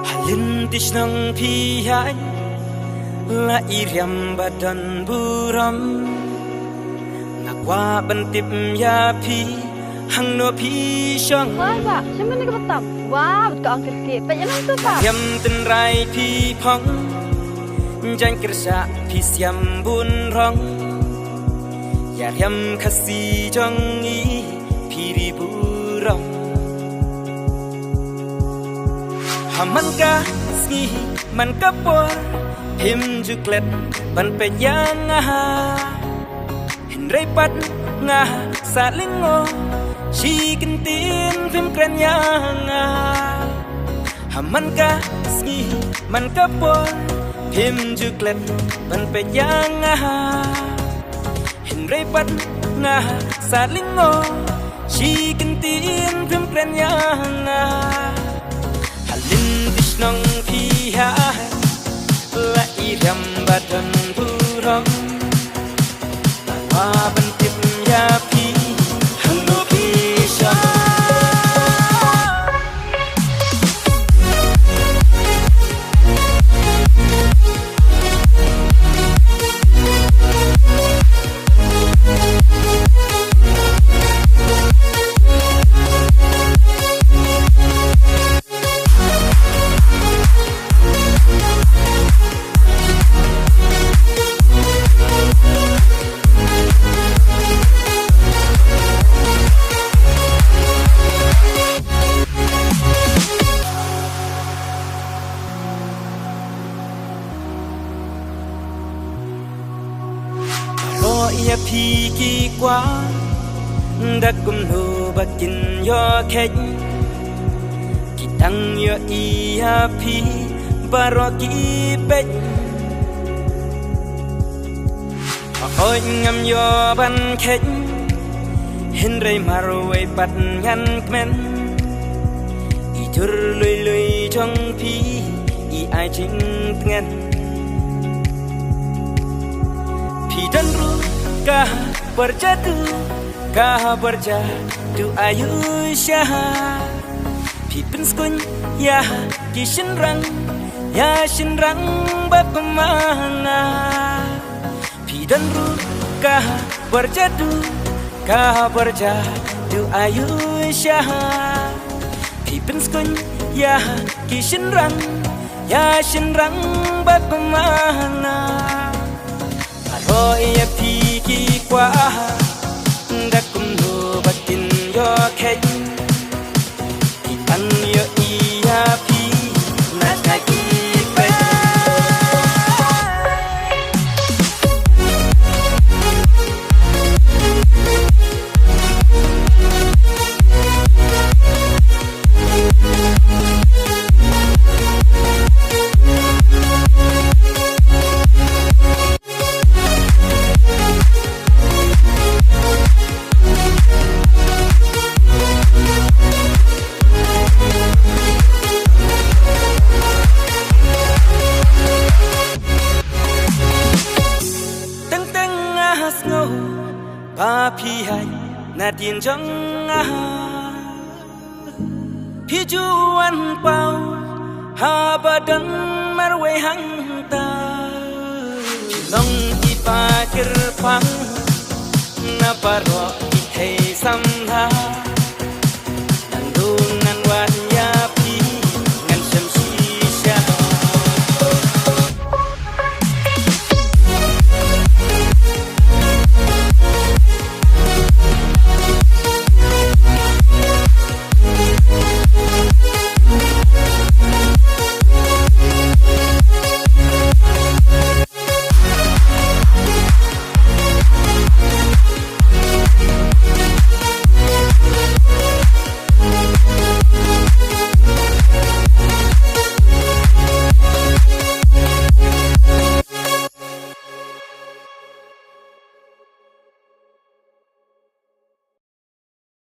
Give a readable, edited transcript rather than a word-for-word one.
Halin tisnang pihai la iriam badan buram nakwa bantip ya pi hang no pi shang wah pak siapa ni kebetam wah betul angker ke penyanyi tu pak yam ten rai pi phong jang kerja pi siam bun rong ya yam khasi jong i pi ri buram haman ka ski man ka por him juklet ban pe yang hin rei pat nga sa lingo chi kin tin phim kren yang haman ka ski man ka por him juklet ban pe yang hin rei pat nga sa lingo chi kin tin phim kren yang halin disnong pi ha la iriam badan buram wa bantip ya pi hanu pisha ya pi ki kwa da kum no bakin yo khen ki tang yo i ya pi baro ki pe hoi ngam yo ban khen hin rei maro we pat ngan kmen i chur lui lui trong pi i ai ching ngan pi dan ru kah berjadu ayu syah pipin skun ya kishin rang bapemana pidan ru kah berjadu ayu syah pipin skun ya kishin rang bapemana Hoi ya pi kwa da kum no batin yo khen ki tan yo i ya pi na ka ki pe ba pi hai na tin jong pi juan pau ha badan marwe hang ta long i pa kir pang na paro i thei sam tha